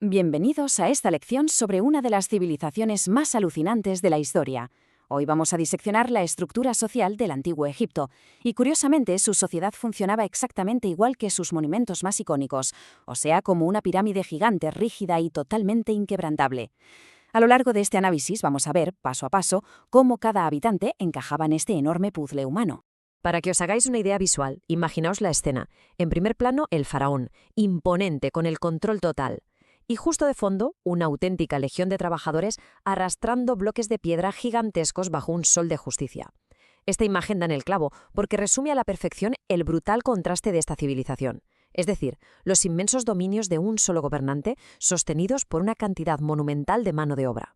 Bienvenidos a esta lección sobre una de las civilizaciones más alucinantes de la historia. Hoy vamos a diseccionar la estructura social del antiguo Egipto, y curiosamente su sociedad funcionaba exactamente igual que sus monumentos más icónicos, o sea, como una pirámide gigante, rígida y totalmente inquebrantable. A lo largo de este análisis vamos a ver, paso a paso, cómo cada habitante encajaba en este enorme puzzle humano. Para que os hagáis una idea visual, imaginaos la escena. En primer plano, el faraón, imponente, con el control total. Y justo de fondo, una auténtica legión de trabajadores arrastrando bloques de piedra gigantescos bajo un sol de justicia. Esta imagen da en el clavo porque resume a la perfección el brutal contraste de esta civilización. Es decir, los inmensos dominios de un solo gobernante sostenidos por una cantidad monumental de mano de obra.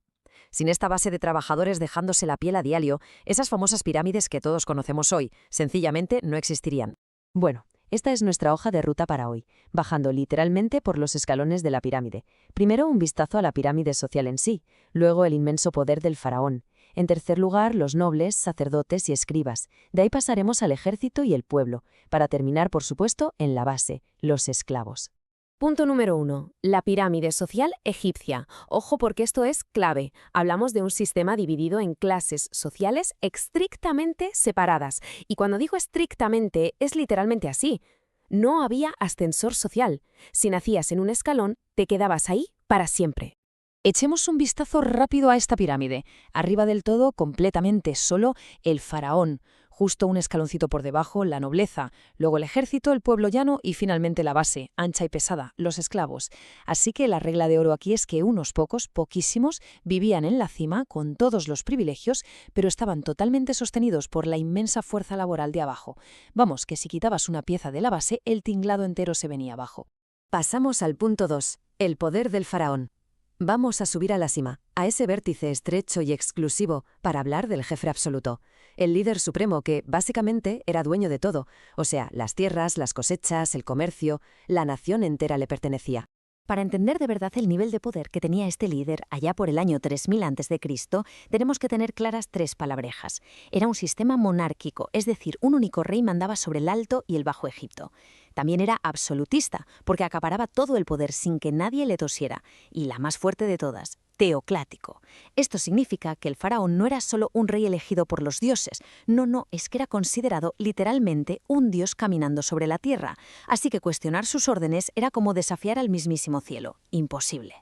Sin esta base de trabajadores dejándose la piel a diario, esas famosas pirámides que todos conocemos hoy sencillamente no existirían. Bueno, esta es nuestra hoja de ruta para hoy, bajando literalmente por los escalones de la pirámide. Primero un vistazo a la pirámide social en sí, luego el inmenso poder del faraón. En tercer lugar, los nobles, sacerdotes y escribas. De ahí pasaremos al ejército y el pueblo, para terminar, por supuesto, en la base, los esclavos. Punto número 1. La pirámide social egipcia. Ojo porque esto es clave. Hablamos de un sistema dividido en clases sociales estrictamente separadas. Y cuando digo estrictamente, es literalmente así. No había ascensor social. Si nacías en un escalón, te quedabas ahí para siempre. Echemos un vistazo rápido a esta pirámide. Arriba del todo, completamente solo, el faraón. Justo un escaloncito por debajo, la nobleza, luego el ejército, el pueblo llano y finalmente la base, ancha y pesada, los esclavos. Así que la regla de oro aquí es que unos pocos, poquísimos, vivían en la cima con todos los privilegios, pero estaban totalmente sostenidos por la inmensa fuerza laboral de abajo. Vamos, que si quitabas una pieza de la base, el tinglado entero se venía abajo. Pasamos al punto 2, el poder del faraón. Vamos a subir a la cima, a ese vértice estrecho y exclusivo, para hablar del jefe absoluto. El líder supremo que, básicamente, era dueño de todo, o sea, las tierras, las cosechas, el comercio, la nación entera le pertenecía. Para entender de verdad el nivel de poder que tenía este líder allá por el año 3000 a.C., tenemos que tener claras tres palabrejas. Era un sistema monárquico, es decir, un único rey mandaba sobre el Alto y el Bajo Egipto. También era absolutista, porque acaparaba todo el poder sin que nadie le tosiera. Y la más fuerte de todas, teocrático. Esto significa que el faraón no era solo un rey elegido por los dioses. No, es que era considerado literalmente un dios caminando sobre la tierra. Así que cuestionar sus órdenes era como desafiar al mismísimo cielo. Imposible.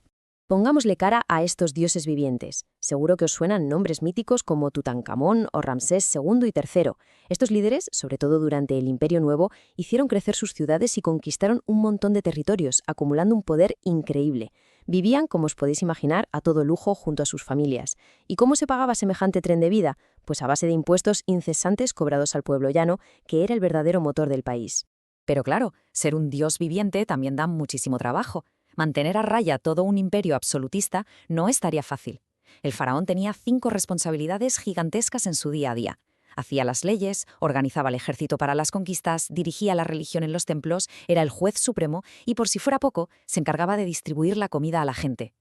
Pongámosle cara a estos dioses vivientes. Seguro que os suenan nombres míticos como Tutankamón o Ramsés II y III. Estos líderes, sobre todo durante el Imperio Nuevo, hicieron crecer sus ciudades y conquistaron un montón de territorios, acumulando un poder increíble. Vivían, como os podéis imaginar, a todo lujo junto a sus familias. ¿Y cómo se pagaba semejante tren de vida? Pues a base de impuestos incesantes cobrados al pueblo llano, que era el verdadero motor del país. Pero claro, ser un dios viviente también da muchísimo trabajo. Mantener a raya todo un imperio absolutista no es tarea fácil. El faraón tenía 5 responsabilidades gigantescas en su día a día. Hacía las leyes, organizaba el ejército para las conquistas, dirigía la religión en los templos, era el juez supremo y, por si fuera poco, se encargaba de distribuir la comida a la gente.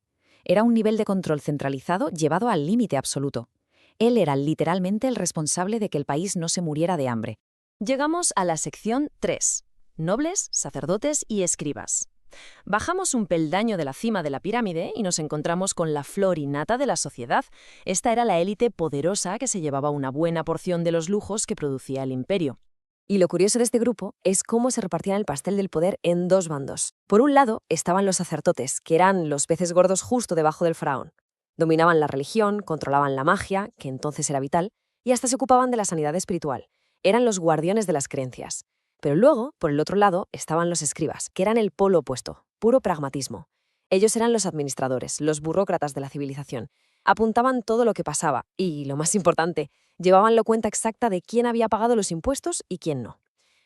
Era un nivel de control centralizado llevado al límite absoluto. Él era literalmente el responsable de que el país no se muriera de hambre. Llegamos a la sección 3. Nobles, sacerdotes y escribas. Bajamos un peldaño de la cima de la pirámide y nos encontramos con la flor innata de la sociedad. Esta era la élite poderosa que se llevaba una buena porción de los lujos que producía el imperio. Y lo curioso de este grupo es cómo se repartían el pastel del poder en 2 bandos. Por un lado estaban los sacerdotes, que eran los peces gordos justo debajo del faraón. Dominaban la religión, controlaban la magia, que entonces era vital, y hasta se ocupaban de la sanidad espiritual. Eran los guardianes de las creencias. Pero luego, por el otro lado, estaban los escribas, que eran el polo opuesto, puro pragmatismo. Ellos eran los administradores, los burócratas de la civilización. Apuntaban todo lo que pasaba y, lo más importante, llevaban la cuenta exacta de quién había pagado los impuestos y quién no.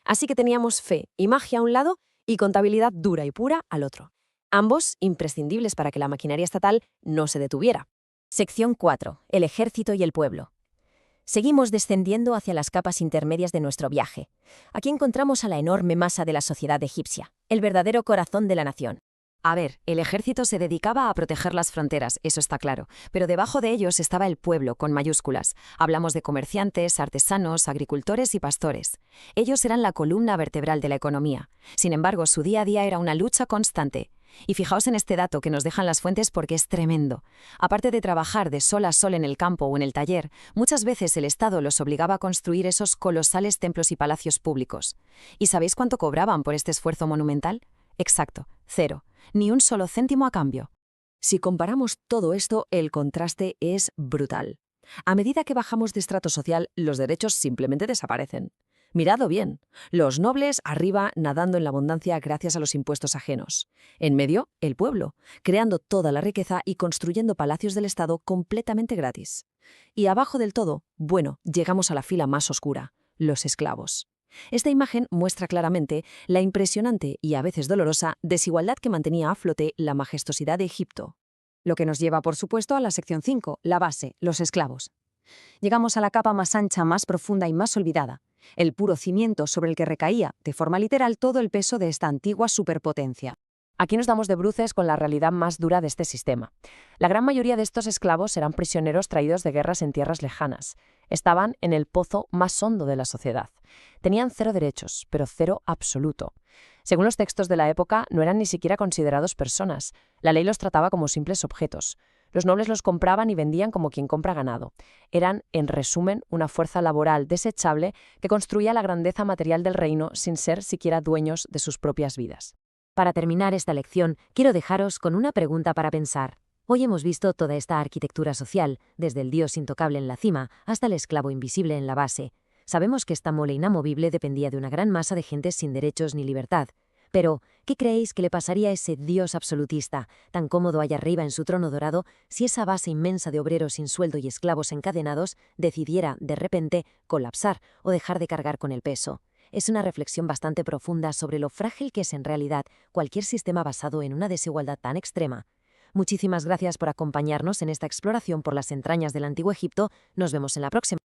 Así que teníamos fe y magia a un lado y contabilidad dura y pura al otro. Ambos imprescindibles para que la maquinaria estatal no se detuviera. Sección 4. El ejército y el pueblo. Seguimos descendiendo hacia las capas intermedias de nuestro viaje. Aquí encontramos a la enorme masa de la sociedad egipcia, el verdadero corazón de la nación. A ver, el ejército se dedicaba a proteger las fronteras, eso está claro, pero debajo de ellos estaba el pueblo, con mayúsculas. Hablamos de comerciantes, artesanos, agricultores y pastores. Ellos eran la columna vertebral de la economía. Sin embargo, su día a día era una lucha constante. Y fijaos en este dato que nos dejan las fuentes porque es tremendo. Aparte de trabajar de sol a sol en el campo o en el taller, muchas veces el Estado los obligaba a construir esos colosales templos y palacios públicos. ¿Y sabéis cuánto cobraban por este esfuerzo monumental? Exacto, 0. Ni un solo céntimo a cambio. Si comparamos todo esto, el contraste es brutal. A medida que bajamos de estrato social, los derechos simplemente desaparecen. Miradlo bien. Los nobles arriba nadando en la abundancia gracias a los impuestos ajenos. En medio, el pueblo, creando toda la riqueza y construyendo palacios del Estado completamente gratis. Y abajo del todo, bueno, llegamos a la fila más oscura, los esclavos. Esta imagen muestra claramente la impresionante y a veces dolorosa desigualdad que mantenía a flote la majestuosidad de Egipto. Lo que nos lleva, por supuesto, a la sección 5, la base, los esclavos. Llegamos a la capa más ancha, más profunda y más olvidada, el puro cimiento sobre el que recaía, de forma literal, todo el peso de esta antigua superpotencia. Aquí nos damos de bruces con la realidad más dura de este sistema. La gran mayoría de estos esclavos eran prisioneros traídos de guerras en tierras lejanas. Estaban en el pozo más hondo de la sociedad. Tenían 0 derechos, pero 0 absoluto. Según los textos de la época, no eran ni siquiera considerados personas. La ley los trataba como simples objetos. Los nobles los compraban y vendían como quien compra ganado. Eran, en resumen, una fuerza laboral desechable que construía la grandeza material del reino sin ser siquiera dueños de sus propias vidas. Para terminar esta lección, quiero dejaros con una pregunta para pensar. Hoy hemos visto toda esta arquitectura social, desde el dios intocable en la cima hasta el esclavo invisible en la base. Sabemos que esta mole inamovible dependía de una gran masa de gente sin derechos ni libertad. Pero, ¿qué creéis que le pasaría a ese dios absolutista, tan cómodo allá arriba en su trono dorado, si esa base inmensa de obreros sin sueldo y esclavos encadenados decidiera, de repente, colapsar o dejar de cargar con el peso? Es una reflexión bastante profunda sobre lo frágil que es en realidad cualquier sistema basado en una desigualdad tan extrema. Muchísimas gracias por acompañarnos en esta exploración por las entrañas del Antiguo Egipto. Nos vemos en la próxima.